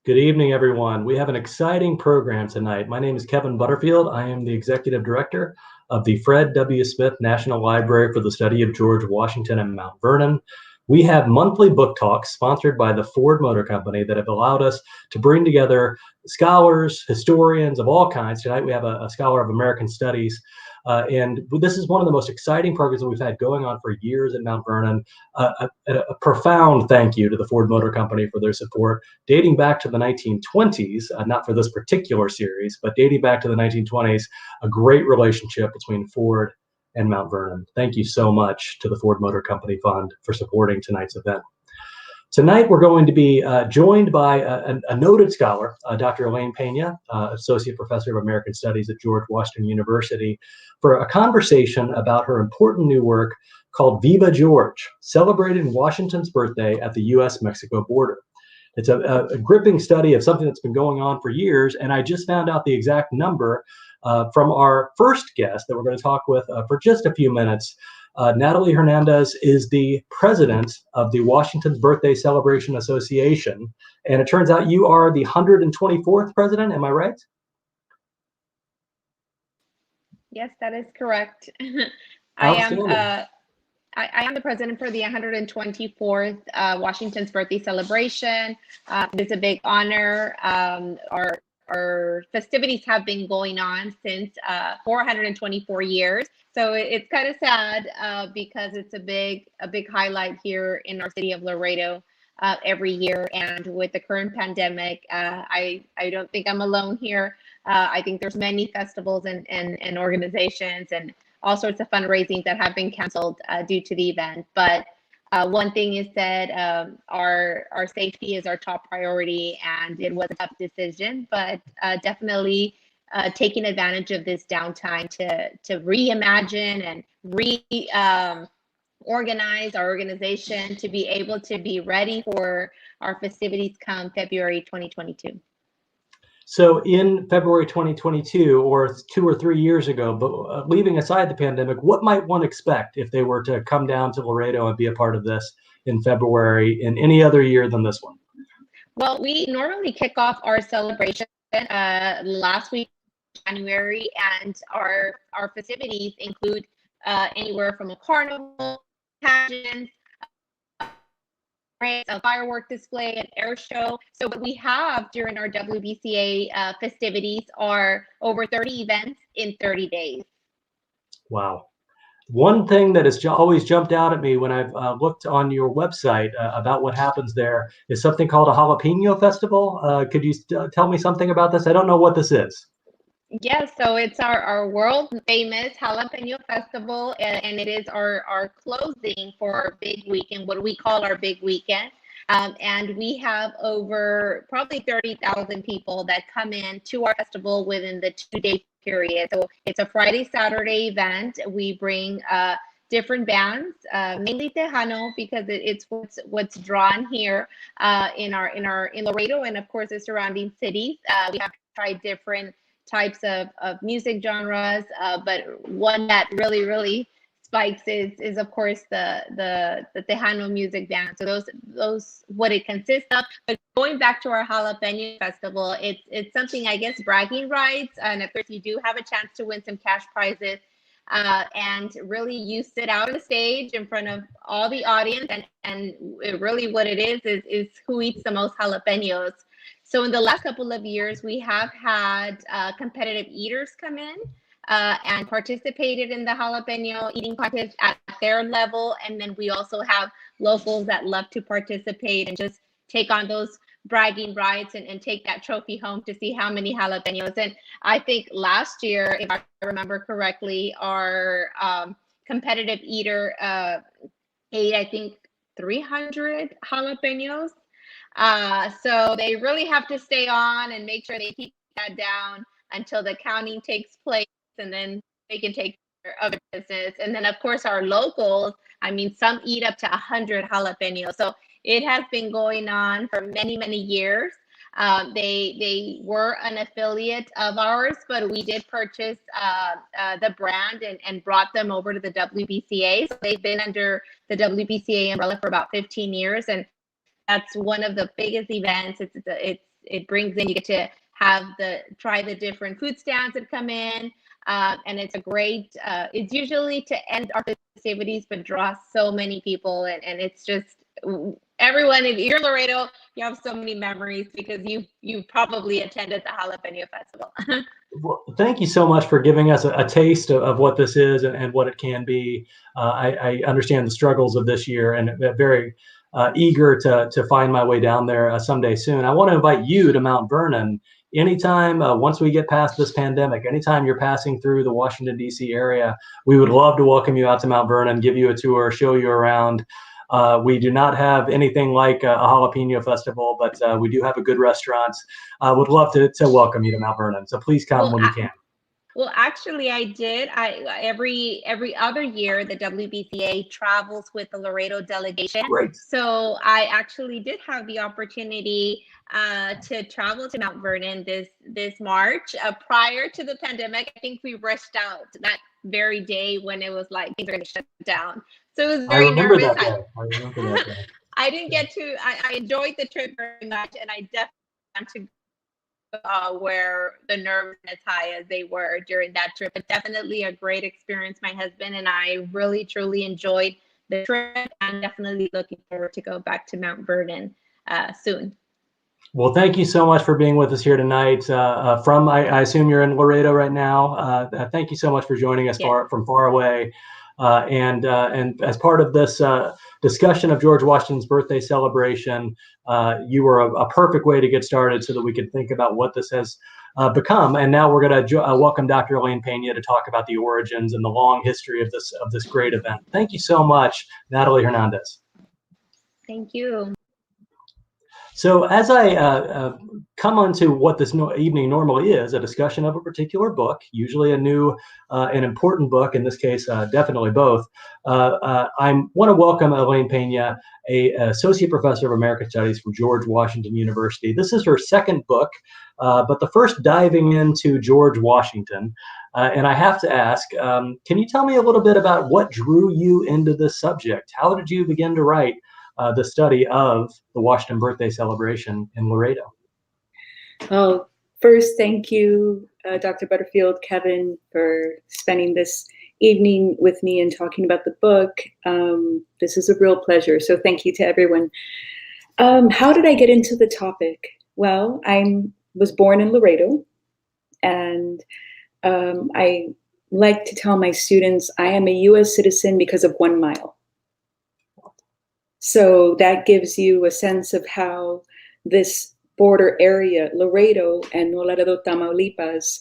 Good evening, everyone. We have an exciting program tonight. My name is Kevin Butterfield. I am the Executive Director of the Fred W. Smith National Library for the Study of George Washington and Mount Vernon. We have monthly book talks sponsored by the Ford Motor Company that have allowed us to bring together scholars, historians of all kinds. Tonight we have a scholar of American Studies. And this is one of the most exciting programs that we've had going on for years at Mount Vernon. A profound thank you to the Ford Motor Company for their support, dating back to the 1920s, not for this particular series, but dating back to the 1920s, a great relationship between Ford and Mount Vernon. Thank you so much to the Ford Motor Company Fund for supporting tonight's event. Tonight, we're going to be joined by a noted scholar, Dr. Elaine Peña, Associate Professor of American Studies at George Washington University, for a conversation about her important new work called Viva George, celebrating Washington's birthday at the U.S.-Mexico border. It's a gripping study of something that's been going on for years, and I just found out the exact number from our first guest that we're going to talk with for just a few minutes. Natalie Hernandez is the president of the Washington's Birthday Celebration Association, and it turns out you are the 124th president. Am I right? Yes, that is correct. I am the president for the 124th Washington's Birthday Celebration. It's a big honor. Our festivities have been going on since 424 years. So it's kind of sad because it's a big highlight here in our city of Laredo every year. And with the current pandemic, I don't think I'm alone here. I think there's many festivals and organizations and all sorts of fundraising that have been canceled due to the event. But one thing is that our safety is our top priority, and it was a tough decision, but definitely taking advantage of this downtime to reimagine and organize our organization to be able to be ready for our festivities come February 2022. So in February 2022, or 2 or 3 years ago, but leaving aside the pandemic, what might one expect if they were to come down to Laredo and be a part of this in February in any other year than this one? Well, we normally kick off our celebration last week, January, and our festivities include anywhere from a carnival, pageants, a firework display, an air show. So what we have during our WBCA festivities are over 30 events in 30 days. Wow. One thing that has always jumped out at me when I've looked on your website about what happens there is something called a jalapeno festival. Could you tell me something about this? I don't know what this is. Yes, so it's our world famous Jalapeno Festival, and it is our closing for our big weekend, what we call our big weekend. And we have over probably 30,000 people that come in to our festival within the 2-day period. So it's a Friday, Saturday event. We bring different bands, mainly Tejano, because it's what's drawn here in Laredo and of course the surrounding cities. We have tried different types of music genres, but one that really spikes is of course the Tejano music band. So those what it consists of. But going back to our Jalapeno Festival, it's something, I guess, bragging rights, and of course you do have a chance to win some cash prizes, and really you sit out on the stage in front of all the audience, and really what it is who eats the most jalapenos. So in the last couple of years, we have had competitive eaters come in and participated in the jalapeno eating contest at their level. And then we also have locals that love to participate and just take on those bragging rights and take that trophy home to see how many jalapenos. And I think last year, if I remember correctly, our competitive eater ate, I think, 300 jalapenos. So they really have to stay on and make sure they keep that down until the counting takes place, and then they can take care of their business. And then of course our locals, I mean, some eat up to 100 jalapenos. So it has been going on for many years. They were an affiliate of ours, but we did purchase the brand and brought them over to the WBCA. So they've been under the WBCA umbrella for about 15 years, and that's one of the biggest events. it brings in, you get to try the different food stands that come in. And it's a great, it's usually to end our festivities, but draws so many people. And it's just, everyone, if you're in Laredo, you have so many memories because you probably attended the Jalapeno Festival. Well, thank you so much for giving us a taste of what this is and what it can be. I understand the struggles of this year and very eager to find my way down there someday soon. I want to invite you to Mount Vernon anytime, once we get past this pandemic, anytime you're passing through the Washington, D.C. area. We would love to welcome you out to Mount Vernon, give you a tour, show you around. We do not have anything like a jalapeno festival, but we do have a good restaurant. Would love to welcome you to Mount Vernon. So please come when you can. Well, actually, I did. Every other year, the WBCA travels with the Laredo delegation. Great. So I actually did have the opportunity to travel to Mount Vernon this March. Prior to the pandemic, I think we rushed out that very day when it was like things were going to shut down. So it was very nervous. I remember that day. I didn't get to. I enjoyed the trip very much, and I definitely want to where the nerves as high as they were during that trip. But definitely a great experience. My husband and I really, truly enjoyed the trip. I'm definitely looking forward to go back to Mount Vernon soon. Well, thank you so much for being with us here tonight. I assume you're in Laredo right now. Thank you so much for joining us from far away. And as part of this discussion of George Washington's birthday celebration, you were a perfect way to get started so that we could think about what this has become. And now we're going to welcome Dr. Elaine Peña to talk about the origins and the long history of this great event. Thank you so much, Natalie Hernandez. Thank you. So as I come on to what this evening normally is, a discussion of a particular book, usually a new and important book, in this case, definitely both, I want to welcome Elaine Peña, an Associate Professor of American Studies from George Washington University. This is her second book, but the first diving into George Washington. And I have to ask, can you tell me a little bit about what drew you into this subject? How did you begin to write the study of the Washington birthday celebration in Laredo? Oh, first, thank you, Dr. Butterfield, Kevin, for spending this evening with me and talking about the book. This is a real pleasure, so thank you to everyone. How did I get into the topic? Well, I was born in Laredo, and I like to tell my students I am a U.S. citizen because of 1 mile. So that gives you a sense of how this border area, Laredo and Laredo, Tamaulipas,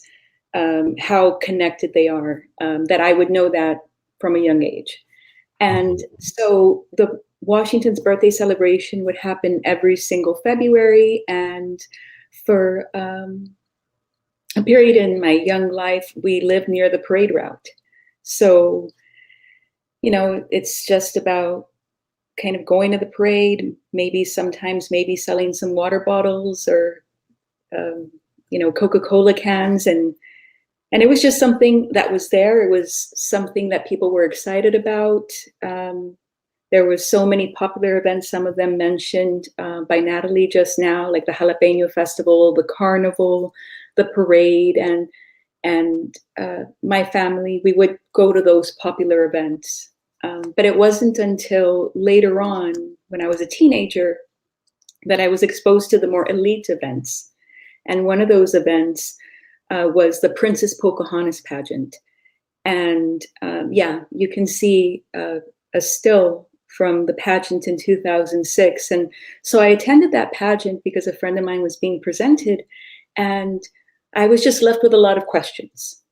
how connected they are, that I would know that from a young age. And so the Washington's birthday celebration would happen every single February. And for a period in my young life, we lived near the parade route. So, you know, it's just about kind of going to the parade, maybe selling some water bottles or, Coca-Cola cans. And it was just something that was there. It was something that people were excited about. There was so many popular events, some of them mentioned by Natalie just now, like the Jalapeno Festival, the Carnival, the parade, and my family, we would go to those popular events. But it wasn't until later on, when I was a teenager, that I was exposed to the more elite events. And one of those events was the Princess Pocahontas pageant. And you can see a still from the pageant in 2006. And so I attended that pageant because a friend of mine was being presented, and I was just left with a lot of questions.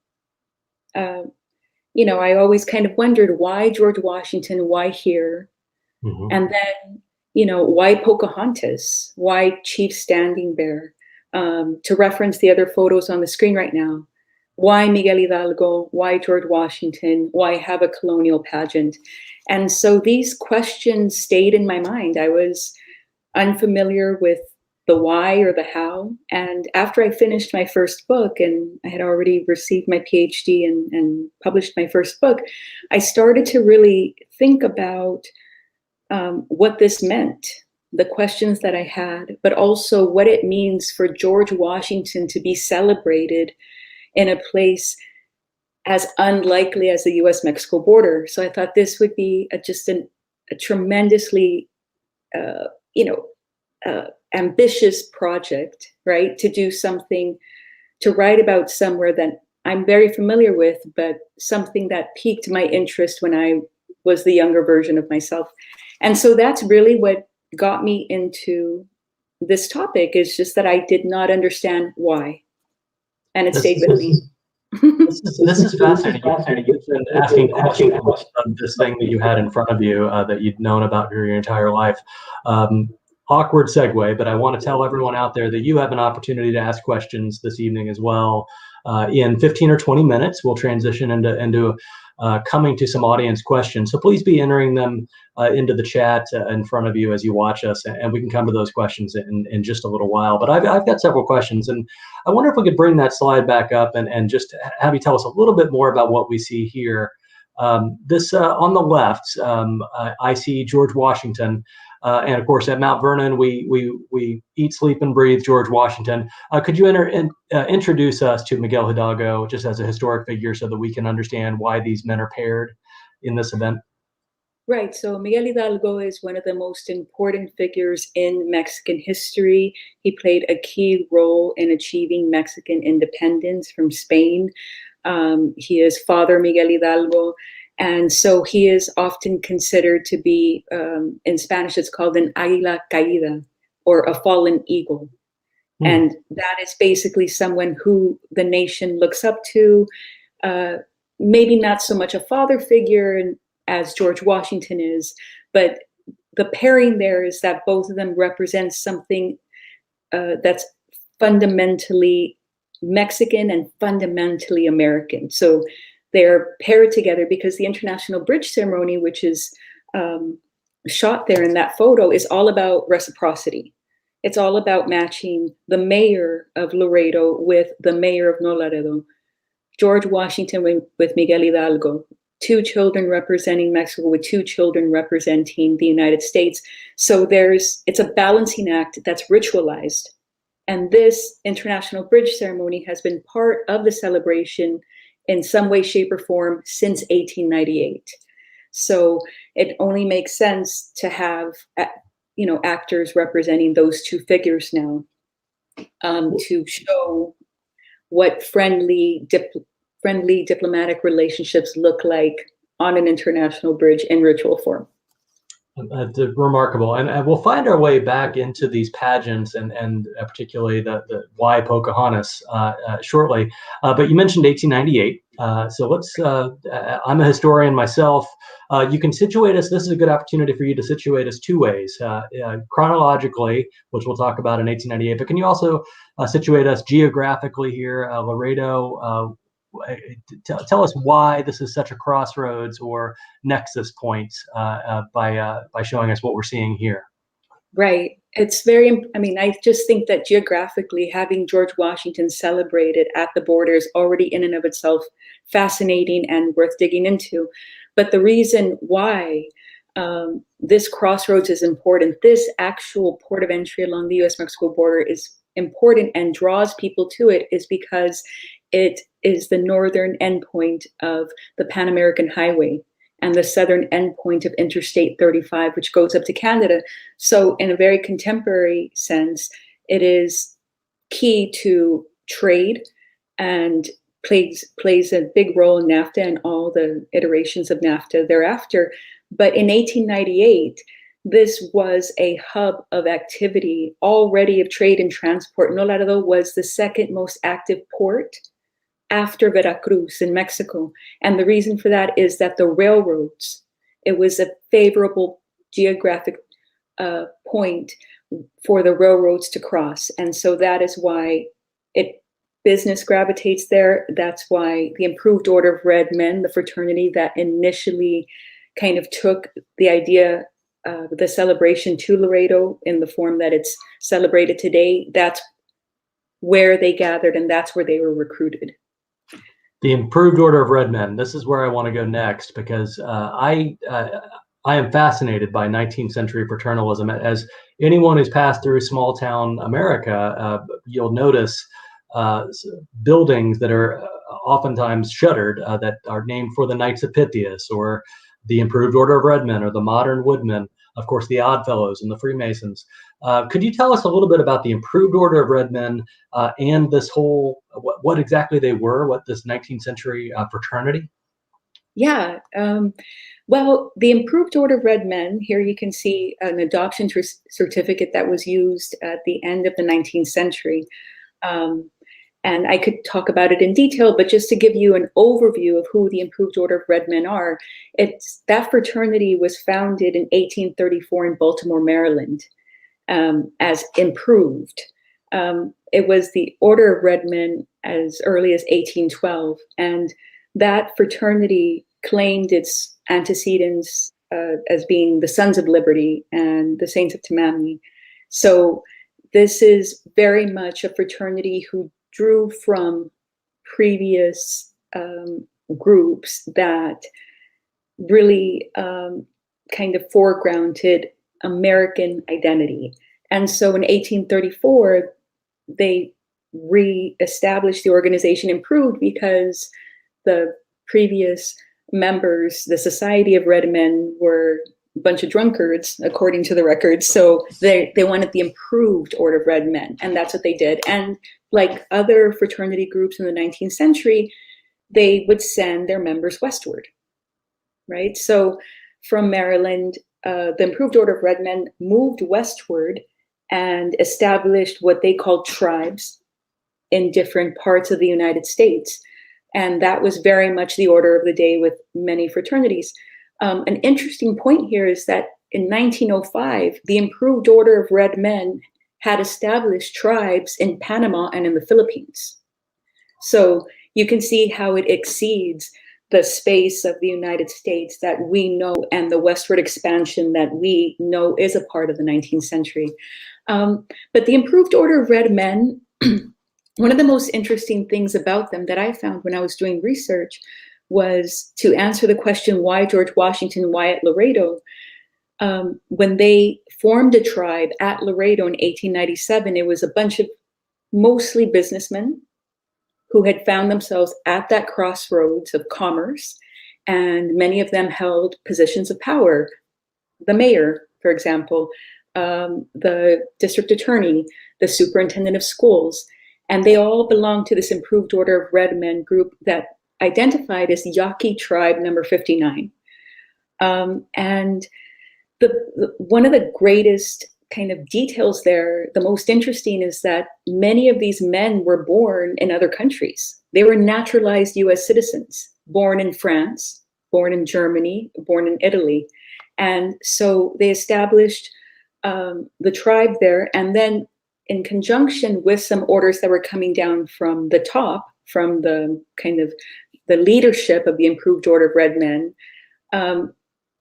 I always kind of wondered, why George Washington, why here? Mm-hmm. And then, why Pocahontas? Why Chief Standing Bear? To reference the other photos on the screen right now, why Miguel Hidalgo? Why George Washington? Why have a colonial pageant? And so these questions stayed in my mind. I was unfamiliar with the why or the how. And after I finished my first book, and I had already received my PhD and published my first book, I started to really think about what this meant. the questions that I had, but also what it means for George Washington to be celebrated in a place as unlikely as the US-Mexico border. So I thought this would be a tremendously, ambitious project, right? To do something, to write about somewhere that I'm very familiar with, but something that piqued my interest when I was the younger version of myself. And so that's really what got me into this topic, is just that I did not understand why. And it stayed with me. This is fascinating. You've been asking questions of this thing that you had in front of you that you'd known about your entire life. Awkward segue, but I want to tell everyone out there that you have an opportunity to ask questions this evening as well. In 15 or 20 minutes, we'll transition into coming to some audience questions. So please be entering them into the chat in front of you as you watch us, and we can come to those questions in just a little while. But I've got several questions, and I wonder if we could bring that slide back up and just have you tell us a little bit more about what we see here. This on the left, I see George Washington. And of course, at Mount Vernon, we eat, sleep, and breathe George Washington. Could you introduce us to Miguel Hidalgo just as a historic figure so that we can understand why these men are paired in this event? Right. So Miguel Hidalgo is one of the most important figures in Mexican history. He played a key role in achieving Mexican independence from Spain. He is Father Miguel Hidalgo. And so he is often considered to be, in Spanish, it's called an águila caída, or a fallen eagle. And that is basically someone who the nation looks up to, maybe not so much a father figure as George Washington is, but the pairing there is that both of them represent something that's fundamentally Mexican and fundamentally American. So they're paired together because the International Bridge Ceremony, which is shot there in that photo, is all about reciprocity. It's all about matching the mayor of Laredo with the mayor of No Laredo. George Washington with Miguel Hidalgo, two children representing Mexico with two children representing the United States. So it's a balancing act that's ritualized. And this International Bridge Ceremony has been part of the celebration in some way, shape, or form since 1898. So it only makes sense to have, actors representing those two figures now, to show what friendly diplomatic relationships look like on an international bridge in ritual form. Remarkable, and we'll find our way back into these pageants and particularly the why Pocahontas shortly. But you mentioned 1898, so let's. I'm a historian myself. You can situate us. This is a good opportunity for you to situate us two ways: chronologically, which we'll talk about in 1898. But can you also situate us geographically here, Laredo? Tell us why this is such a crossroads or nexus point by showing us what we're seeing here. Right. It's very, I just think that geographically having George Washington celebrated at the border is already in and of itself fascinating and worth digging into. But the reason why this crossroads is important, this actual port of entry along the US-Mexico border is important and draws people to it, is because it is the northern endpoint of the Pan American Highway and the southern endpoint of Interstate 35, which goes up to Canada. So in a very contemporary sense, it is key to trade and plays a big role in NAFTA and all the iterations of NAFTA thereafter. But in 1898, this was a hub of activity already of trade and transport. No Laredo was the second most active port after Veracruz in Mexico. And the reason for that is that the railroads, it was a favorable geographic point for the railroads to cross. And so that is why business gravitates there. That's why the Improved Order of Red Men, the fraternity that initially kind of took the idea, the celebration to Laredo in the form that it's celebrated today, that's where they gathered and that's where they were recruited. The Improved Order of Red Men. This is where I want to go next, because I I am fascinated by 19th century fraternalism. As anyone who's passed through small town America, you'll notice buildings that are oftentimes shuttered that are named for the Knights of Pythias, or the Improved Order of Redmen, or the Modern Woodmen, of course, the Oddfellows and the Freemasons. Could you tell us a little bit about the Improved Order of Redmen and this whole, what exactly they were, what this 19th century fraternity? Yeah. Well, the Improved Order of Redmen, here you can see an adoption certificate that was used at the end of the 19th century. And I could talk about it in detail, but just to give you an overview of who the Improved Order of Redmen are, that fraternity was founded in 1834 in Baltimore, Maryland, as Improved. It was the Order of Redmen as early as 1812, and that fraternity claimed its antecedents as being the Sons of Liberty and the Saints of Tammany. So this is very much a fraternity who drew from previous groups that really kind of foregrounded American identity. And so in 1834, they re-established the organization Improved because the previous members, the Society of Red Men, were a bunch of drunkards, according to the records. So they wanted the Improved Order of Red Men, and that's what they did. And like other fraternity groups in the 19th century, they would send their members westward, right? So from Maryland, the Improved Order of Red Men moved westward and established what they called tribes in different parts of the United States. And that was very much the order of the day with many fraternities. An interesting point here is that in 1905, the Improved Order of Red Men had established tribes in Panama and in the Philippines. So you can see how it exceeds the space of the United States that we know and the westward expansion that we know is a part of the 19th century. But the Improved Order of Red Men, one of the most interesting things about them that I found when I was doing research was to answer the question, why George Washington, why at Laredo? When they formed a tribe at Laredo in 1897, it was a bunch of mostly businessmen who had found themselves at that crossroads of commerce, and many of them held positions of power. The mayor, for example, the district attorney, the superintendent of schools, and they all belonged to this Improved Order of Red Men group that identified as Yaqui Tribe number 59. And one of the greatest kind of details there, the most interesting, is that many of these men were born in other countries. They were naturalized US citizens, born in France, born in Germany, born in Italy. And so they established the tribe there. And then in conjunction with some orders that were coming down from the top, from the kind of the leadership of the Improved Order of Red Men,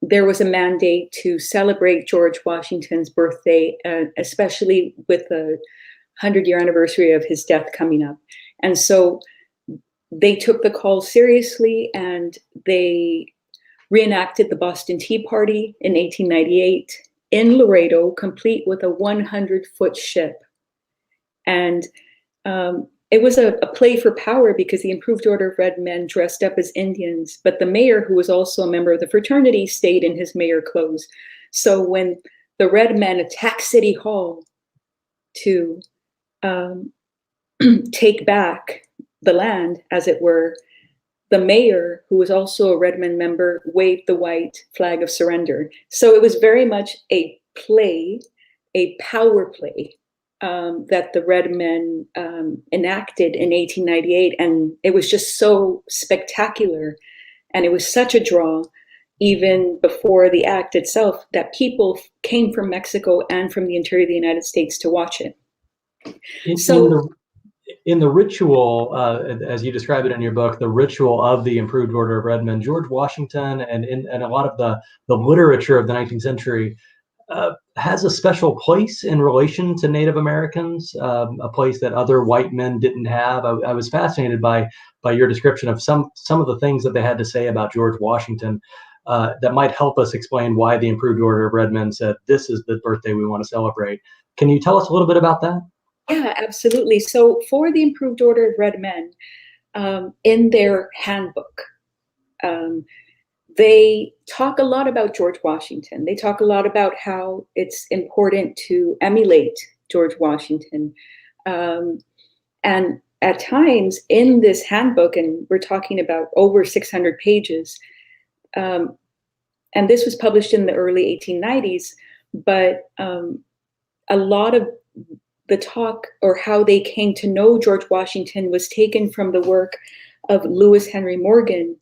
there was a mandate to celebrate George Washington's birthday, especially with the 100-year anniversary of his death coming up. And so they took the call seriously, and they reenacted the Boston Tea Party in 1898 in Laredo, complete with a 100-foot ship. And it was a play for power because the Improved Order of Red Men dressed up as Indians, but the mayor, who was also a member of the fraternity, stayed in his mayor clothes. So when the Red Men attacked City Hall to take back the land, as it were, the mayor, who was also a Red Men member, waved the white flag of surrender. So it was very much a play, a power play, that the Red Men enacted in 1898. And it was just so spectacular. And it was such a draw, even before the act itself, that people came from Mexico and from the interior of the United States to watch it. In the ritual, as you describe it in your book, the ritual of the Improved Order of Red Men, George Washington and a lot of the literature of the 19th century has a special place in relation to Native Americans, a place that other white men didn't have. I was fascinated by your description of some of the things that they had to say about George Washington. that might help us explain why the Improved Order of Red Men said this is the birthday we want to celebrate. Can you tell us a little bit about that? Yeah, absolutely. So for the Improved Order of Red Men, in their handbook, they talk a lot about George Washington. They talk a lot about how it's important to emulate George Washington. And at times in this handbook, and we're talking about over 600 pages, and this was published in the early 1890s, but a lot of the talk or how they came to know George Washington was taken from the work of Lewis Henry Morgan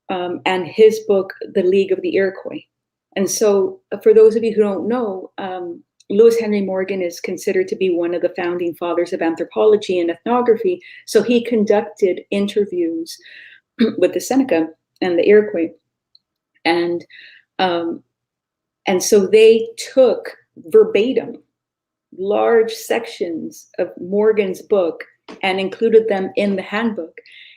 and his book, The League of the Iroquois. And so for those of you who don't know, Lewis Henry Morgan is considered to be one of the founding fathers of anthropology and ethnography. So he conducted interviews with the Seneca and the Iroquois. And so they took verbatim large sections of Morgan's book and included them in the handbook.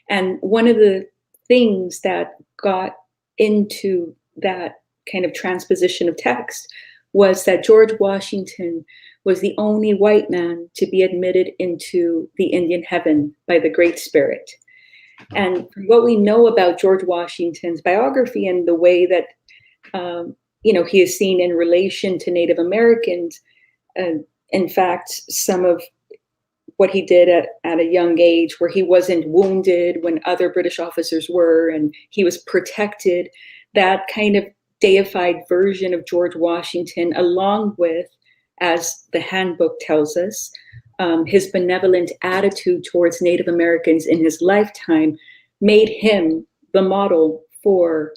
And one of the things that got into that kind of transposition of text was that George Washington was the only white man to be admitted into the Indian heaven by the Great Spirit. And what we know about George Washington's biography and the way that he is seen in relation to Native Americans, in fact, some of what he did at a young age, where he wasn't wounded when other British officers were, and he was protected, that kind of deified version of George Washington, along with, as the handbook tells us, his benevolent attitude towards Native Americans in his lifetime, made him the model for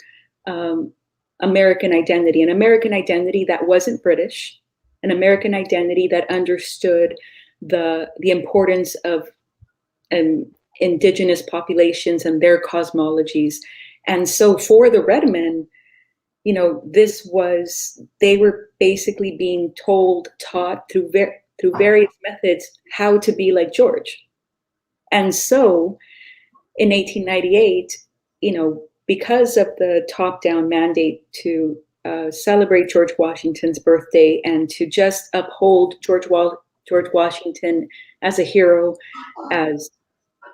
American identity, an American identity that wasn't British, an American identity that understood the importance of indigenous populations and their cosmologies. And so for the Red Men, they were basically being taught through various methods how to be like George. And so in 1898, because of the top-down mandate to celebrate George Washington's birthday and to just uphold George Washington as a hero, as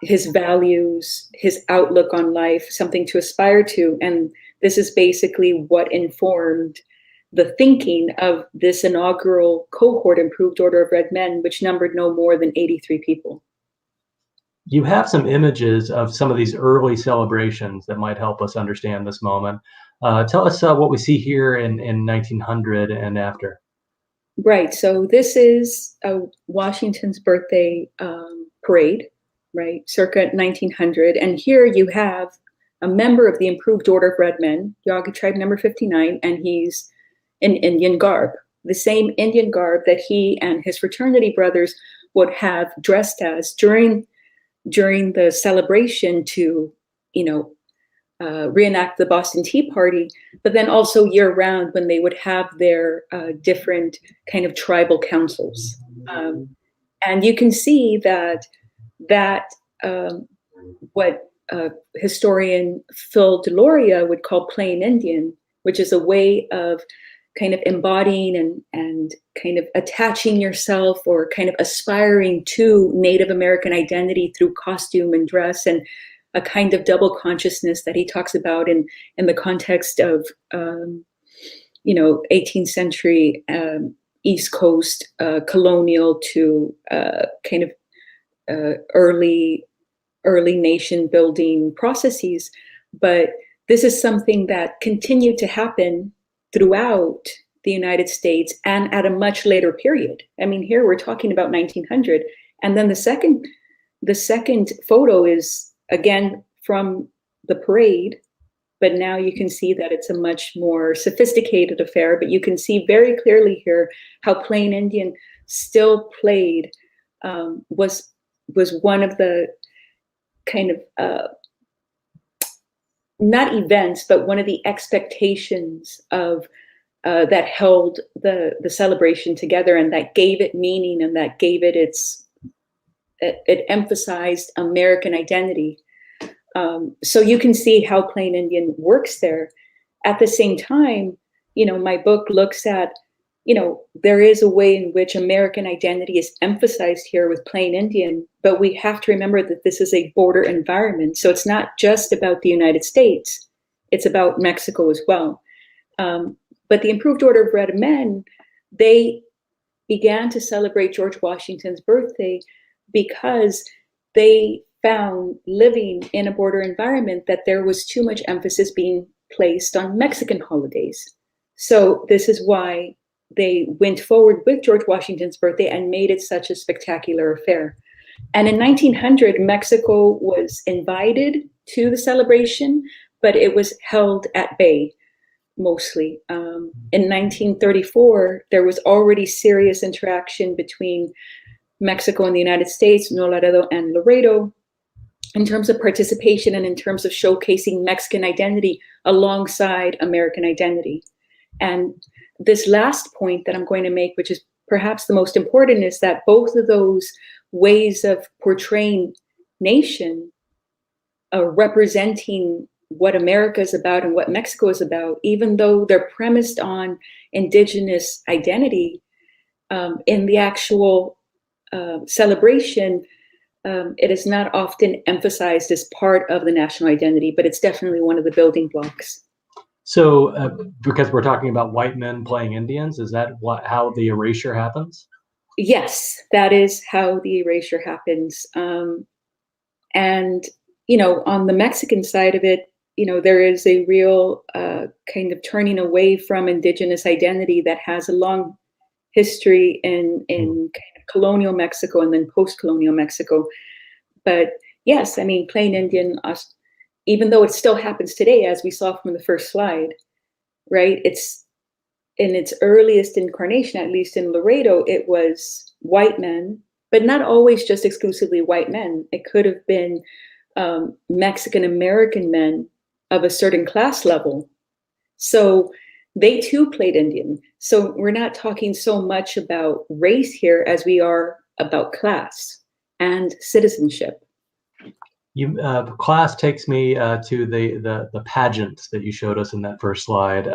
his values, his outlook on life, something to aspire to. And this is basically what informed the thinking of this inaugural cohort, Improved Order of Red Men, which numbered no more than 83 people. You have some images of some of these early celebrations that might help us understand this moment. Tell us what we see here in 1900 and after. Right. So this is Washington's birthday parade, right, circa 1900. And here you have a member of the Improved Order of Red Men, Yaga Tribe number 59, and he's in Indian garb, the same Indian garb that he and his fraternity brothers would have dressed as during the celebration to, reenact the Boston Tea Party, but then also year round when they would have their different kind of tribal councils. And you can see that what historian Phil Deloria would call plain Indian, which is a way of kind of embodying and kind of attaching yourself or kind of aspiring to Native American identity through costume and dress, and a kind of double consciousness that he talks about in the context of 18th century East Coast colonial to kind of early nation building processes. But this is something that continued to happen throughout the United States and at a much later period. I mean, here we're talking about 1900, and then the second photo is again from the parade, but now you can see that it's a much more sophisticated affair. But you can see very clearly here how plain Indian still played, was one of the kind of not events, but one of the expectations of that held the celebration together, and that gave it meaning, and that gave it it emphasized American identity. So you can see how plain Indian works there. at the same time, my book looks at, there is a way in which American identity is emphasized here with Plain Indian, but we have to remember that this is a border environment. So it's not just about the United States, it's about Mexico as well. But the Improved Order of Red Men, they began to celebrate George Washington's birthday because they found, living in a border environment, that there was too much emphasis being placed on Mexican holidays. So this is why they went forward with George Washington's birthday and made it such a spectacular affair. And in 1900, Mexico was invited to the celebration, but it was held at bay, mostly. In 1934, there was already serious interaction between Mexico and the United States, Nuevo Laredo and Laredo, in terms of participation and in terms of showcasing Mexican identity alongside American identity. And this last point that I'm going to make, which is perhaps the most important, is that both of those ways of portraying nation, representing what America is about and what Mexico is about, even though they're premised on indigenous identity, in the actual celebration, it is not often emphasized as part of the national identity, but it's definitely one of the building blocks. So, because we're talking about white men playing Indians, is that how the erasure happens? Yes, that is how the erasure happens. And, on the Mexican side of it, there is a real kind of turning away from indigenous identity that has a long history in kind of colonial Mexico and then post-colonial Mexico. But yes, Plain Indian, even though it still happens today, as we saw from the first slide, right? It's in its earliest incarnation, at least in Laredo, it was white men, but not always just exclusively white men. It could have been Mexican American men of a certain class level. So they too played Indian. So we're not talking so much about race here as we are about class and citizenship. Class takes me to the pageants that you showed us in that first slide.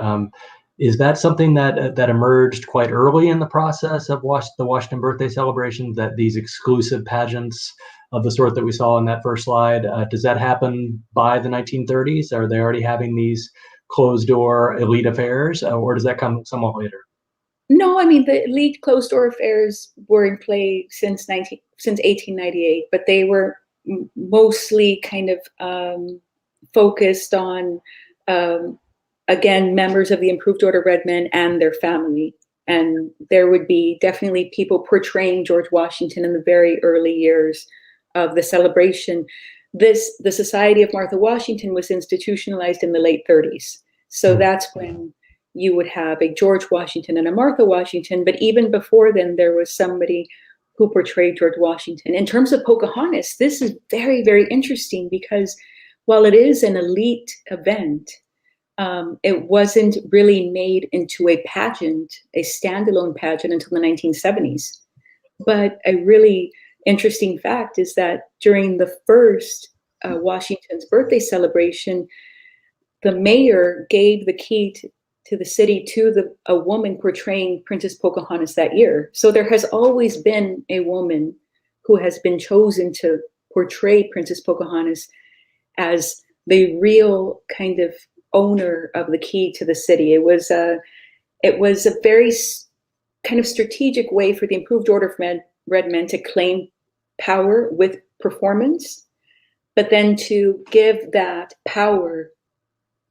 Is that something that emerged quite early in the process of the Washington birthday celebrations, that these exclusive pageants of the sort that we saw in that first slide, does that happen by the 1930s? Are they already having these closed-door elite affairs, or does that come somewhat later? No, the elite closed-door affairs were in play since 1898, but they were mostly kind of focused on, again, members of the Improved Order Red Men and their family. And there would be definitely people portraying George Washington in the very early years of the celebration. The Society of Martha Washington was institutionalized in the late 30s. So that's when you would have a George Washington and a Martha Washington. But even before then, there was somebody who portrayed George Washington. In terms of Pocahontas, this is very, very interesting because while it is an elite event, it wasn't really made into a pageant, a standalone pageant, until the 1970s. But a really interesting fact is that during the first Washington's birthday celebration, the mayor gave the key to the city to a woman portraying Princess Pocahontas that year. So there has always been a woman who has been chosen to portray Princess Pocahontas as the real kind of owner of the key to the city. It was a very kind of strategic way for the Improved Order of Red Men to claim power with performance, but then to give that power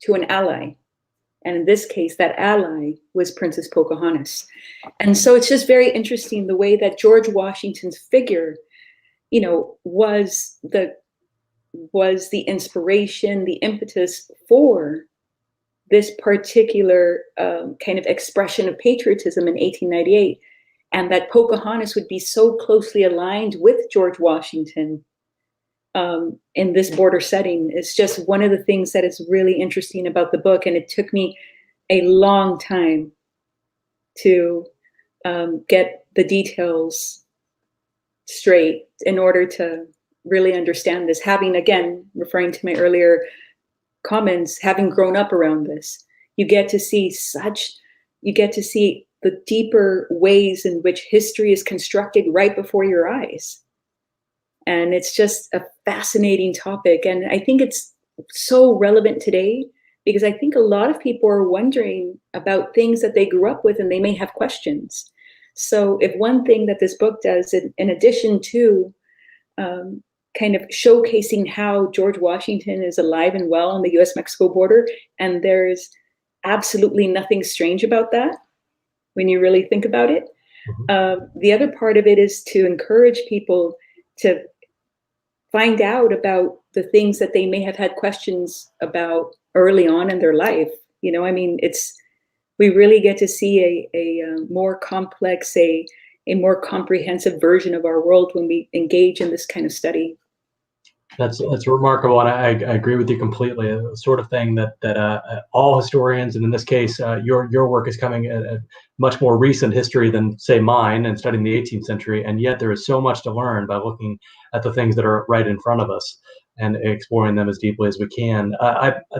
to an ally. And in this case, that ally was Princess Pocahontas. And so it's just very interesting the way that George Washington's figure, was the inspiration, the impetus for this particular kind of expression of patriotism in 1898. And that Pocahontas would be so closely aligned with George Washington in this border setting is just one of the things that is really interesting about the book. And it took me a long time to get the details straight in order to really understand this. Having, again, referring to my earlier comments, having grown up around this, you get to see the deeper ways in which history is constructed right before your eyes. And it's just a fascinating topic. And I think it's so relevant today because I think a lot of people are wondering about things that they grew up with and they may have questions. So if one thing that this book does, in addition to kind of showcasing how George Washington is alive and well on the US-Mexico border, and there's absolutely nothing strange about that when you really think about it. The other part of it is to encourage people to find out about the things that they may have had questions about early on in their life. You know, I mean, we really get to see a more complex, a more comprehensive version of our world when we engage in this kind of study. That's remarkable, and I agree with you completely. The sort of thing that all historians, and in this case, your work is coming at a much more recent history than, say, mine, and studying the 18th century, and yet there is so much to learn by looking at the things that are right in front of us and exploring them as deeply as we can.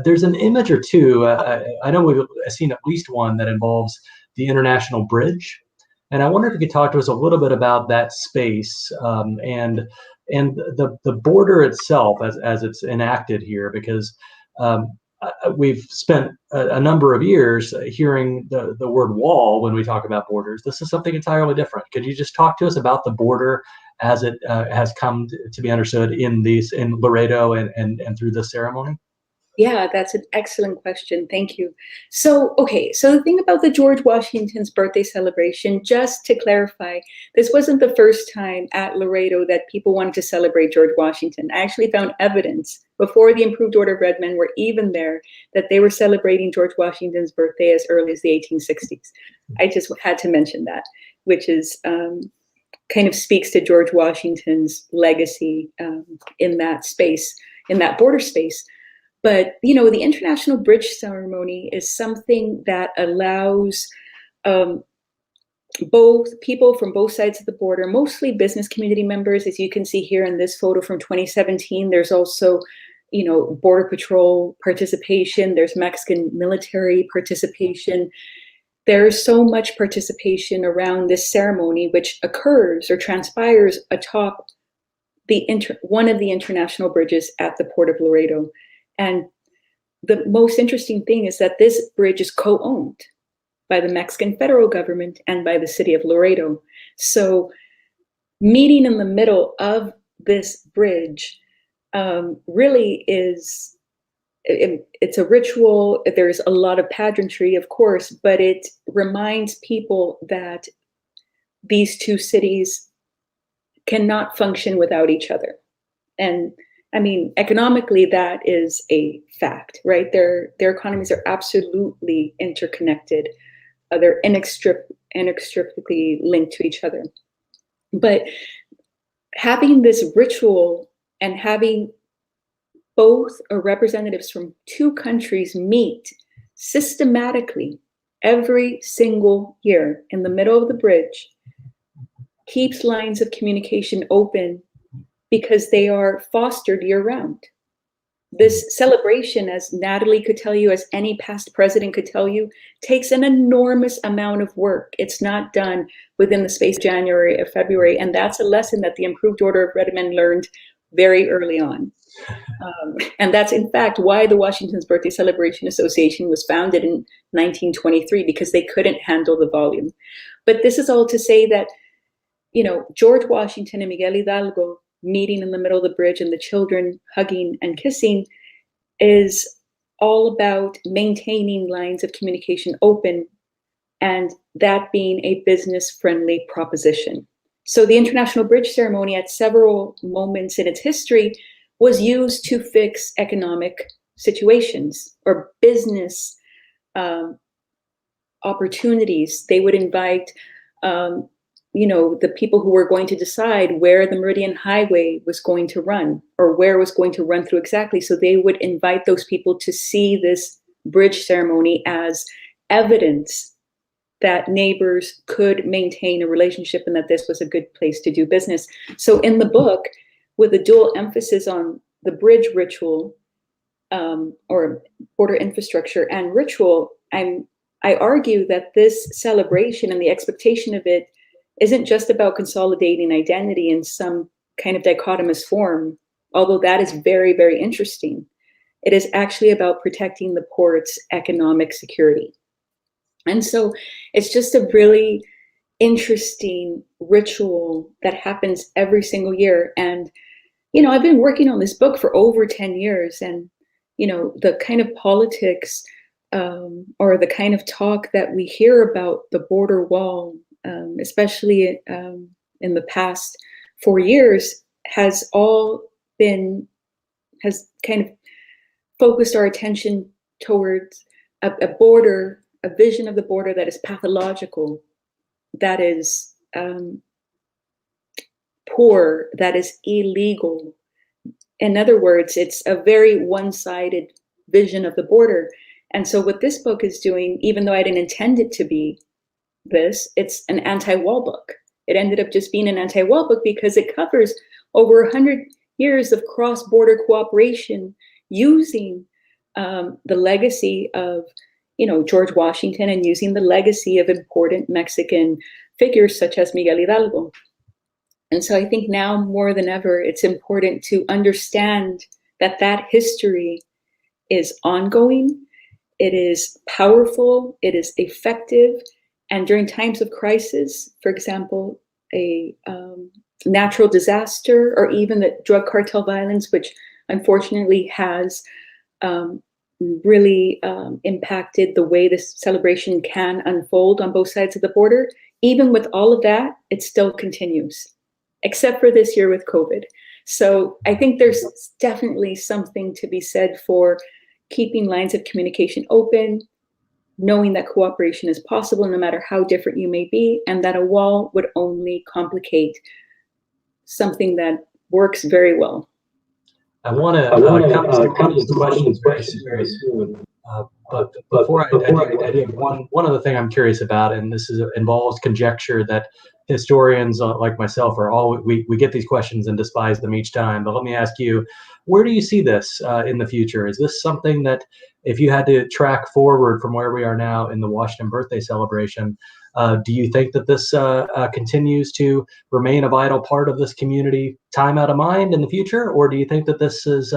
There's an image or two. I know we've seen at least one that involves the International Bridge, and I wonder if you could talk to us a little bit about that space and the border itself as it's enacted here, because we've spent a number of years hearing the word wall when we talk about borders. This is something entirely different. Could you just talk to us about the border as it has come to be understood in Laredo and through this ceremony? Yeah, that's an excellent question. Thank you. So, okay, so the thing about the George Washington's birthday celebration, just to clarify, this wasn't the first time at Laredo that people wanted to celebrate George Washington. I actually found evidence before the Improved Order of Red Men were even there that they were celebrating George Washington's birthday as early as the 1860s. I just had to mention that, which is kind of speaks to George Washington's legacy in that space, in that border space. But, you know, the International Bridge Ceremony is something that allows both people from both sides of the border, mostly business community members, as you can see here in this photo from 2017. There's also, you know, Border Patrol participation. There's Mexican military participation. There's so much participation around this ceremony, which occurs or transpires atop one of the international bridges at the Port of Laredo. And the most interesting thing is that this bridge is co-owned by the Mexican federal government and by the city of Laredo. So meeting in the middle of this bridge really is, it's a ritual. There's a lot of pageantry, of course, but it reminds people that these two cities cannot function without each other. And I mean, economically, that is a fact, right? Their economies are absolutely interconnected. They're inextricably linked to each other. But having this ritual and having both representatives from two countries meet systematically every single year in the middle of the bridge keeps lines of communication open, because they are fostered year-round. This celebration, as Natalie could tell you, as any past president could tell you, takes an enormous amount of work. It's not done within the space of January or February, and that's a lesson that the Improved Order of Red Men learned very early on. And that's, in fact, why the Washington's Birthday Celebration Association was founded in 1923, because they couldn't handle the volume. But this is all to say that, you know, George Washington and Miguel Hidalgo meeting in the middle of the bridge and the children hugging and kissing is all about maintaining lines of communication open, and that being a business-friendly proposition. So the International Bridge Ceremony at several moments in its history was used to fix economic situations or business opportunities. They would invite you know, the people who were going to decide where the Meridian Highway was going to run or where it was going to run through exactly. So they would invite those people to see this bridge ceremony as evidence that neighbors could maintain a relationship and that this was a good place to do business. So in the book, with a dual emphasis on the bridge ritual or border infrastructure and ritual, I argue that this celebration and the expectation of it isn't just about consolidating identity in some kind of dichotomous form, although that is very, very interesting. It is actually about protecting the port's economic security. And so it's just a really interesting ritual that happens every single year. And, I've been working on this book for over 10 years, and, the kind of politics or the kind of talk that we hear about the border wall, especially in the past 4 years, has kind of focused our attention towards a border, a vision of the border that is pathological, that is poor, that is illegal. In other words, it's a very one-sided vision of the border. And so what this book is doing, even though I didn't intend it to be this, it's an anti-wall book. It ended up just being an anti-wall book because it covers over 100 years of cross-border cooperation using the legacy of George Washington, and using the legacy of important Mexican figures such as Miguel Hidalgo. And so I think now more than ever, it's important to understand that history is ongoing, it is powerful, it is effective, and during times of crisis, for example, a natural disaster, or even the drug cartel violence, which unfortunately has really impacted the way this celebration can unfold on both sides of the border. Even with all of that, it still continues, except for this year with COVID. So I think there's definitely something to be said for keeping lines of communication open, knowing that cooperation is possible no matter how different you may be, and that a wall would only complicate something that works very well. I want to come to these questions very soon. But before I do, one other thing I'm curious about, and this involves conjecture that historians like myself we get these questions and despise them each time. But let me ask you, where do you see this in the future? Is this something that, if you had to track forward from where we are now in the Washington birthday celebration, do you think that this continues to remain a vital part of this community time out of mind in the future? Or do you think that this is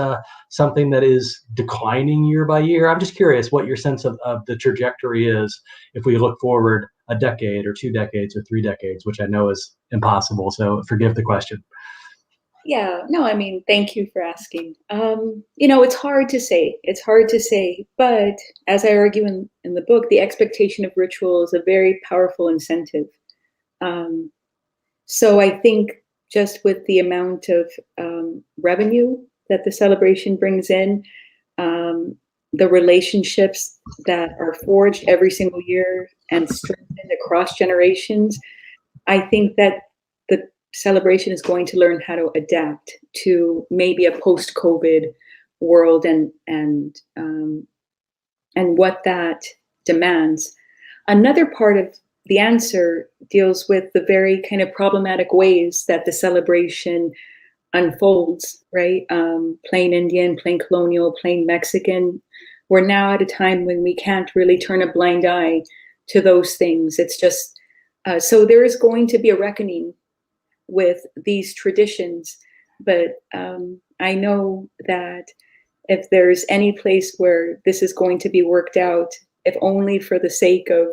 something that is declining year by year? I'm just curious what your sense of the trajectory is if we look forward a decade or 2 decades or 3 decades, which I know is impossible. So forgive the question. Yeah, no, I mean, thank you for asking. It's hard to say. It's hard to say. But as I argue in the book, the expectation of ritual is a very powerful incentive. So I think just with the amount of revenue that the celebration brings in, the relationships that are forged every single year and strengthened across generations, I think that the celebration is going to learn how to adapt to maybe a post-COVID world and what that demands. Another part of the answer deals with the very kind of problematic ways that the celebration unfolds, right? Plain Indian, plain colonial, plain Mexican. We're now at a time when we can't really turn a blind eye to those things. It's just, so there is going to be a reckoning with these traditions. But I know that if there's any place where this is going to be worked out, if only for the sake of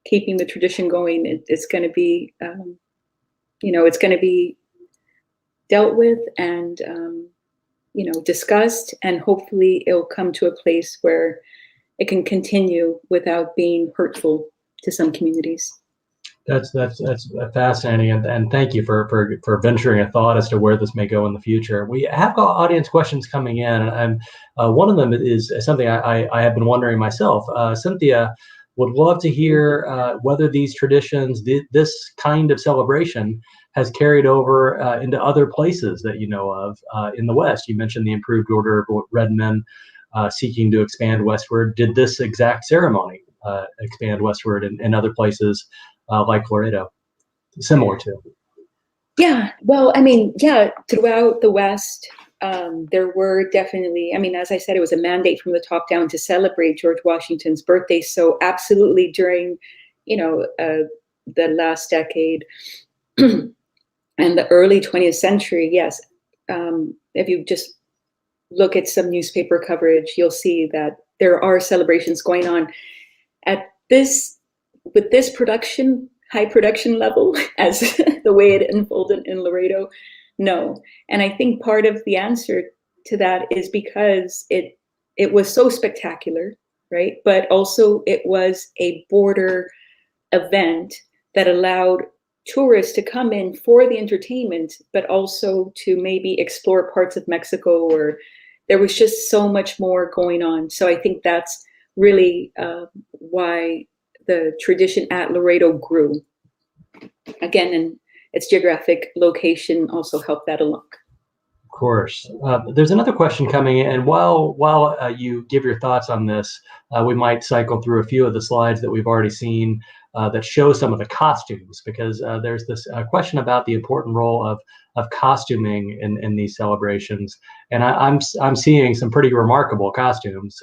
keeping the tradition going, it's going to be, it's going to be dealt with and, discussed, and hopefully it'll come to a place where it can continue without being hurtful to some communities. That's fascinating, and thank you for venturing a thought as to where this may go in the future. We have got audience questions coming in, and one of them is something I have been wondering myself. Cynthia would love to hear whether these traditions, this kind of celebration, has carried over into other places that you know of in the West. You mentioned the improved order of red men seeking to expand westward. Did this exact ceremony expand westward in other places like Laredo, similar to? Yeah, well, I mean, yeah, throughout the West, there were definitely, I mean, as I said, it was a mandate from the top down to celebrate George Washington's birthday. So absolutely during, the last decade and the early 20th century, yes. If you just look at some newspaper coverage, you'll see that there are celebrations going on with this high production level as the way it unfolded in Laredo. No. And I think part of the answer to that is because it was so spectacular, right? But also it was a border event that allowed tourists to come in for the entertainment, but also to maybe explore parts of Mexico, or there was just so much more going on. So I think that's really why the tradition at Laredo grew. Again, and its geographic location also helped that along. Of course. There's another question coming in, and while you give your thoughts on this, we might cycle through a few of the slides that we've already seen that show some of the costumes, because there's this question about the important role of costuming in these celebrations, and I'm seeing some pretty remarkable costumes.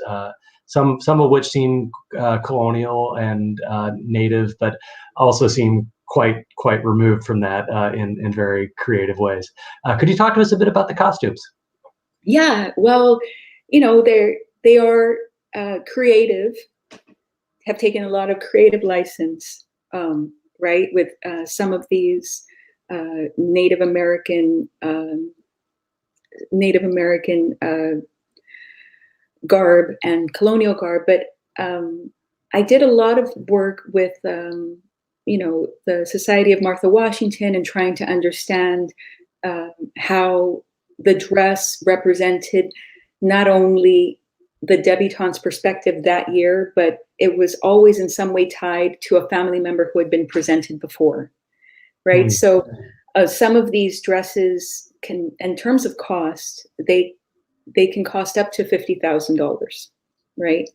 Some of which seem colonial and native, but also seem quite removed from that in very creative ways. Could you talk to us a bit about the costumes? Yeah, well, they are creative, have taken a lot of creative license, right, with some of these Native American garb and colonial garb. But I did a lot of work with the Society of Martha Washington, and trying to understand how the dress represented not only the debutante's perspective that year, but it was always in some way tied to a family member who had been presented before, right? Mm. So some of these dresses can, in terms of cost, they can cost up to $50,000, right?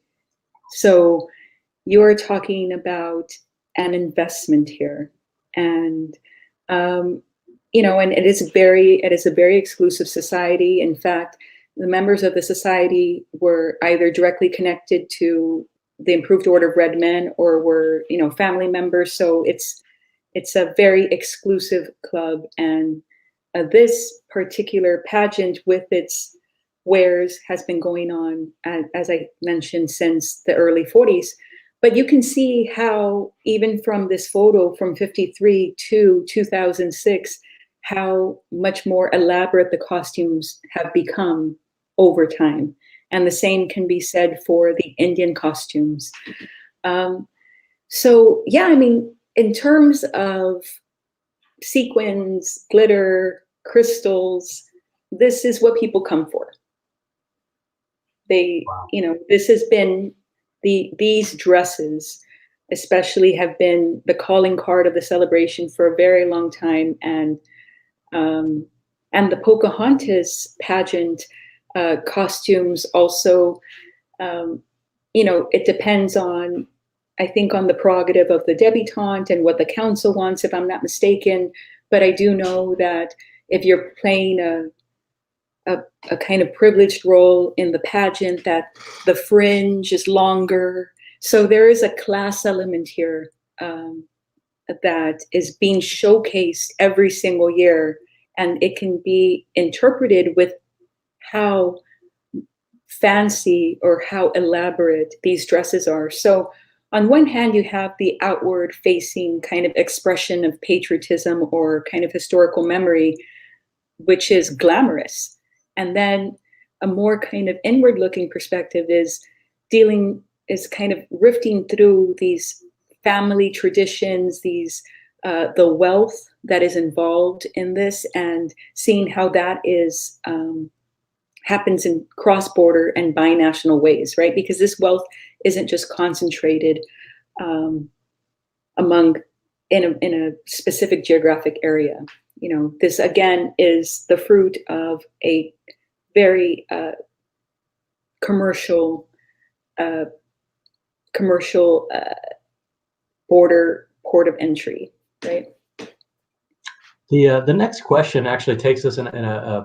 So you're talking about an investment here, and and it is a very exclusive society. In fact, the members of the society were either directly connected to the Improved Order of Red Men or were family members. So it's a very exclusive club, and this particular pageant with its wares has been going on, as I mentioned, since the early 40s. But you can see how, even from this photo from 53 to 2006, how much more elaborate the costumes have become over time. And the same can be said for the Indian costumes. So yeah, I mean, in terms of sequins, glitter, crystals, this is what people come for. This has been these dresses especially have been the calling card of the celebration for a very long time. And the Pocahontas pageant costumes also, it depends on, I think, on the prerogative of the debutante and what the council wants, if I'm not mistaken. But I do know that if you're playing a kind of privileged role in the pageant, that the fringe is longer. So there is a class element here that is being showcased every single year, and it can be interpreted with how fancy or how elaborate these dresses are. So on one hand, you have the outward facing kind of expression of patriotism or kind of historical memory, which is glamorous. And then a more kind of inward looking perspective is kind of rifting through these family traditions, these the wealth that is involved in this, and seeing how that is happens in cross-border and binational ways, right? Because this wealth isn't just concentrated in a specific geographic area. This again is the fruit of a very commercial port of entry, right? The next question actually takes us in a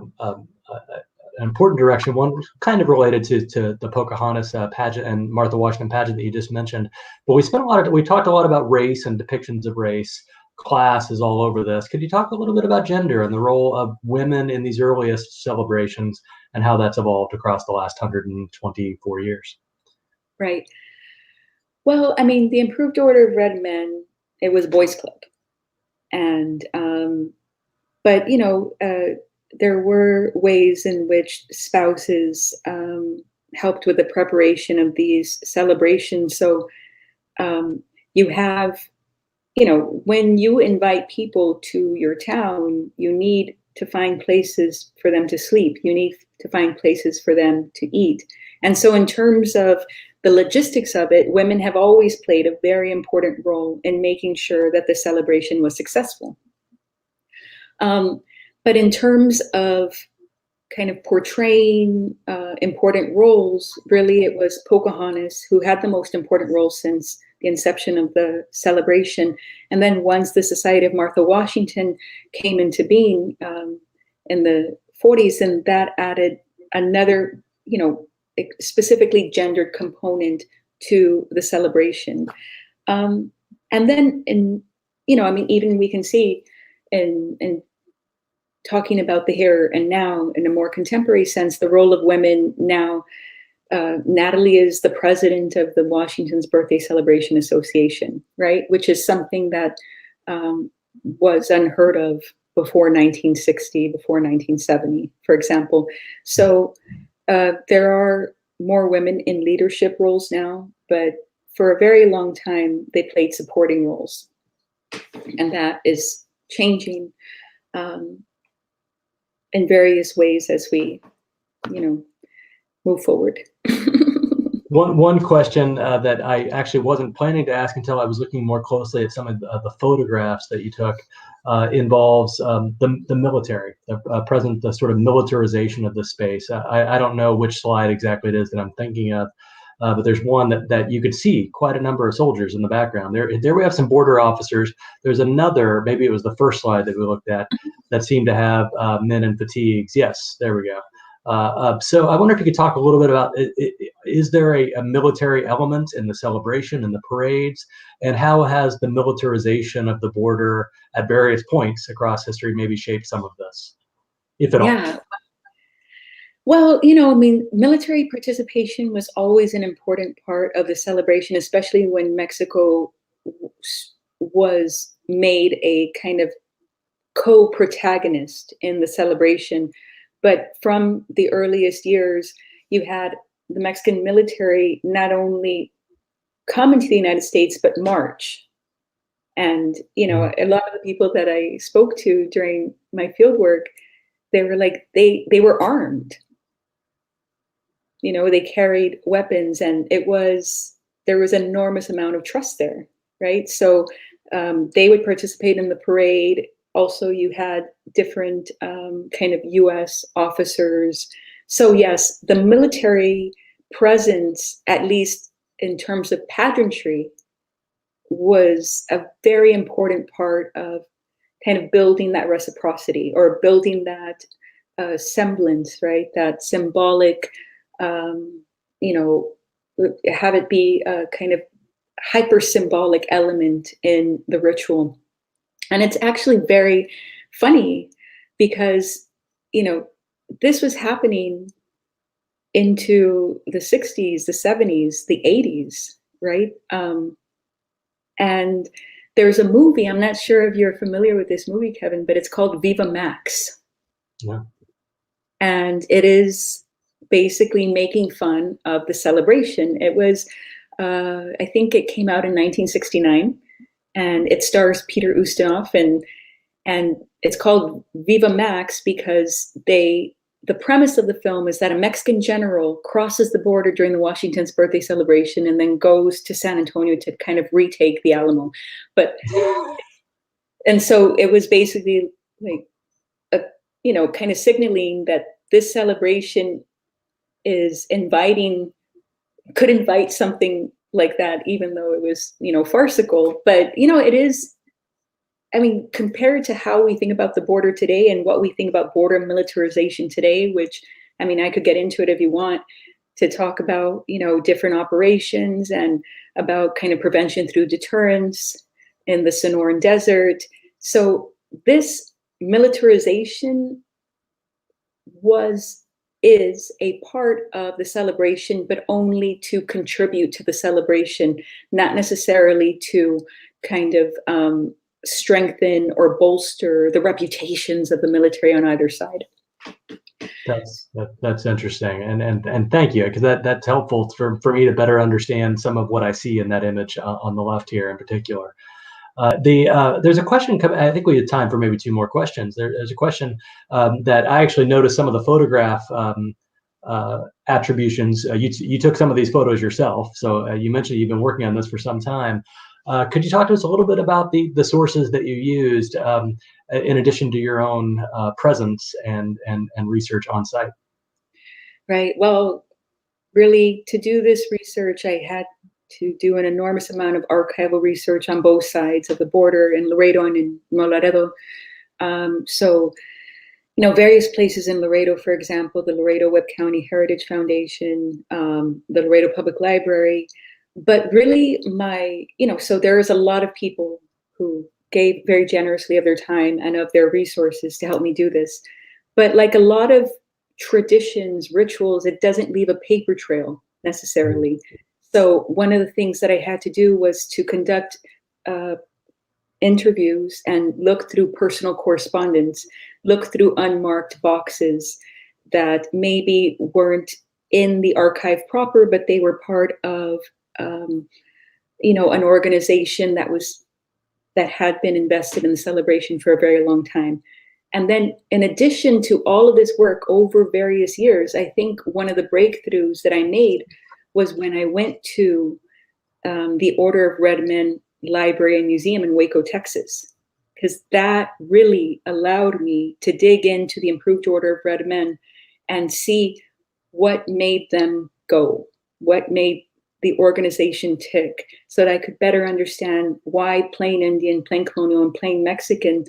important direction. One kind of related to the Pocahontas pageant and Martha Washington pageant that you just mentioned. But we talked a lot about race and depictions of race. Class is all over this. Could you talk a little bit about gender and the role of women in these earliest celebrations and how that's evolved across the last 124 years? Right. Well, I mean, the Improved Order of Red Men, it was boys' club. And, but, there were ways in which spouses helped with the preparation of these celebrations. So you have, when you invite people to your town, you need to find places for them to sleep. You need to find places for them to eat. And so in terms of the logistics of it, women have always played a very important role in making sure that the celebration was successful. But in terms of kind of portraying important roles, really it was Pocahontas who had the most important role since the inception of the celebration. And then once the Society of Martha Washington came into being in the 40s, and that added another, specifically gendered component to the celebration. And then even we can see in talking about the here and now in a more contemporary sense, the role of women now. Natalie is the president of the Washington's Birthday Celebration Association, right? Which is something that was unheard of before 1960, before 1970, for example. So there are more women in leadership roles now, but for a very long time, they played supporting roles. And that is changing in various ways as we, move forward. One question that I actually wasn't planning to ask until I was looking more closely at some of the photographs that you took involves the military, the sort of militarization of the space. I don't know which slide exactly it is that I'm thinking of, but there's one that you could see quite a number of soldiers in the background. There we have some border officers. There's another, maybe it was the first slide that we looked at, that seemed to have men in fatigues. Yes, there we go. So I wonder if you could talk a little bit about, is there a military element in the celebration and the parades, and how has the militarization of the border at various points across history maybe shaped some of this, if at all? Yeah. Well, military participation was always an important part of the celebration, especially when Mexico was made a kind of co-protagonist in the celebration. But from the earliest years, you had the Mexican military not only come into the United States, but march. And, a lot of the people that I spoke to during my field work, they were like, they were armed. They carried weapons, and there was an enormous amount of trust there, right? So they would participate in the parade. Also, you had different kind of U.S. officers. So yes, the military presence, at least in terms of pageantry, was a very important part of kind of building that reciprocity, or building that semblance, right? That symbolic, have it be a kind of hyper symbolic element in the ritual. And it's actually very funny because, this was happening into the 60s, the 70s, the 80s, right? And there's a movie, I'm not sure if you're familiar with this movie, Kevin, but it's called Viva Max. Yeah. And it is basically making fun of the celebration. It was, I think it came out in 1969. And it stars Peter Ustinov, and it's called Viva Max because the premise of the film is that a Mexican general crosses the border during the Washington's birthday celebration and then goes to San Antonio to kind of retake the Alamo. And so it was basically like, kind of signaling that this celebration could invite something like that, even though it was, farcical. But, it is, compared to how we think about the border today and what we think about border militarization today, which I mean, I could get into it if you want to talk about, different operations and about kind of prevention through deterrence in the Sonoran Desert. So this militarization is a part of the celebration, but only to contribute to the celebration, not necessarily to kind of strengthen or bolster the reputations of the military on either side. That's interesting, and thank you, because that's helpful for me to better understand some of what I see in that image on the left here in particular. There's a question coming. I think we have time for maybe two more questions. There's a question that I actually noticed some of the photograph attributions. You took some of these photos yourself, so you mentioned you've been working on this for some time. Could you talk to us a little bit about the sources that you used in addition to your own presence and research on site? Right. Well, really, to do this research, I had to do an enormous amount of archival research on both sides of the border in Laredo and in Laredo. So, various places in Laredo, for example, the Laredo Webb County Heritage Foundation, the Laredo Public Library. But really so there is a lot of people who gave very generously of their time and of their resources to help me do this. But like a lot of traditions, rituals, it doesn't leave a paper trail necessarily. So one of the things that I had to do was to conduct interviews and look through personal correspondence, look through unmarked boxes that maybe weren't in the archive proper, but they were part of an organization that had been invested in the celebration for a very long time. And then in addition to all of this work over various years, I think one of the breakthroughs that I made was when I went to the Order of Red Men Library and Museum in Waco, Texas, because that really allowed me to dig into the Improved Order of Red Men and see what made them go, what made the organization tick, so that I could better understand why plain Indian, plain colonial, and plain Mexican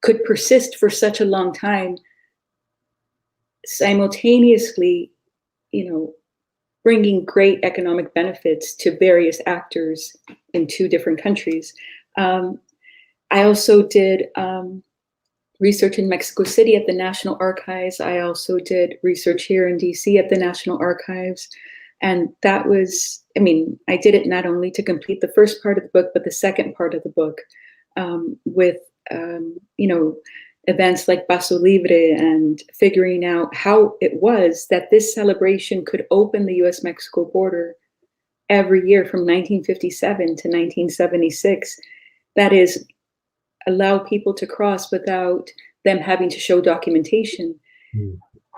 could persist for such a long time, simultaneously, bringing great economic benefits to various actors in two different countries. I also did research in Mexico City at the National Archives. I also did research here in DC at the National Archives. And that was, I did it not only to complete the first part of the book, but the second part of the book with, events like Paso Libre and figuring out how it was that this celebration could open the US-Mexico border every year from 1957 to 1976. That is, allow people to cross without them having to show documentation.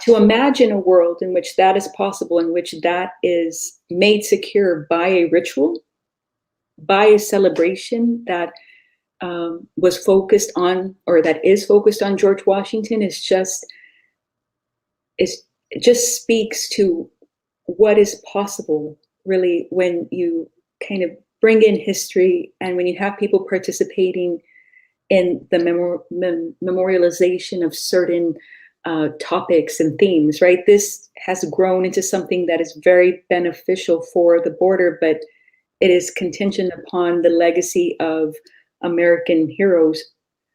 To imagine a world in which that is possible, in which that is made secure by a ritual, by a celebration that was focused on, or that is focused on George Washington, it just speaks to what is possible, really, when you kind of bring in history and when you have people participating in the memorialization of certain topics and themes, right? This has grown into something that is very beneficial for the border, but it is contingent upon the legacy of American heroes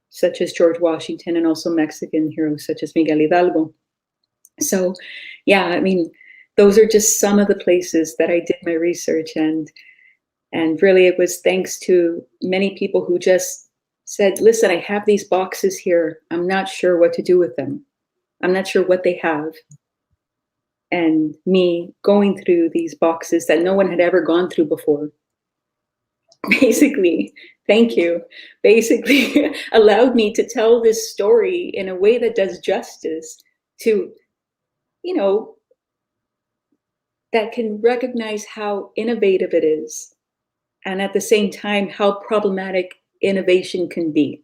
such as George Washington and also Mexican heroes such as Miguel Hidalgo. So, yeah, those are just some of the places that I did my research, and really it was thanks to many people who just said, listen, I have these boxes here. I'm not sure what to do with them. I'm not sure what they have. And me going through these boxes that no one had ever gone through before, basically, thank you, basically allowed me to tell this story in a way that does justice to, that can recognize how innovative it is, and at the same time, how problematic innovation can be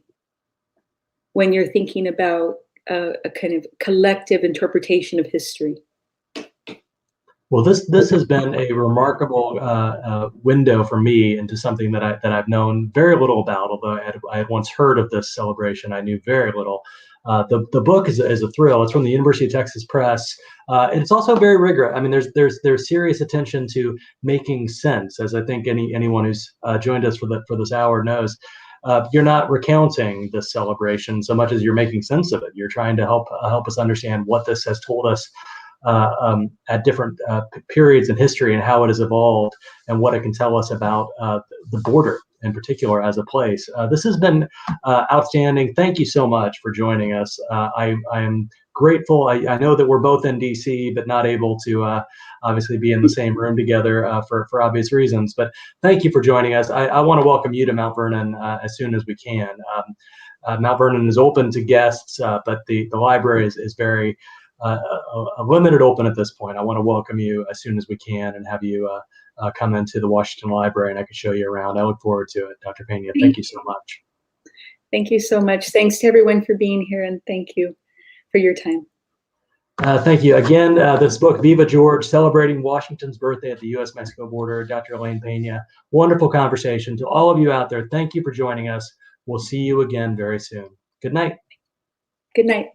when you're thinking about a kind of collective interpretation of history. Well, this has been a remarkable window for me into something that I've known very little about. Although I had once heard of this celebration, I knew very little. The book is a thrill. It's from the University of Texas Press. And it's also very rigorous. I mean, there's serious attention to making sense, as I think anyone who's joined us for this hour knows. You're not recounting this celebration so much as you're making sense of it. You're trying to help us understand what this has told us at different periods in history and how it has evolved and what it can tell us about the border in particular as a place. This has been outstanding. Thank you so much for joining us. I am grateful. I know that we're both in DC, but not able to obviously be in the same room together for obvious reasons. But thank you for joining us. I want to welcome you to Mount Vernon as soon as we can. Mount Vernon is open to guests, but the library is very a limited open at this point. I want to welcome you as soon as we can and have you come into the Washington Library, and I can show you around. I look forward to it, Dr. Peña. Thank you so much. Thank you so much. Thanks to everyone for being here, and thank you for your time. Thank you. Again, this book, Viva George, Celebrating Washington's Birthday at the U.S.-Mexico Border, Dr. Elaine Peña. Wonderful conversation. To all of you out there, thank you for joining us. We'll see you again very soon. Good night. Good night.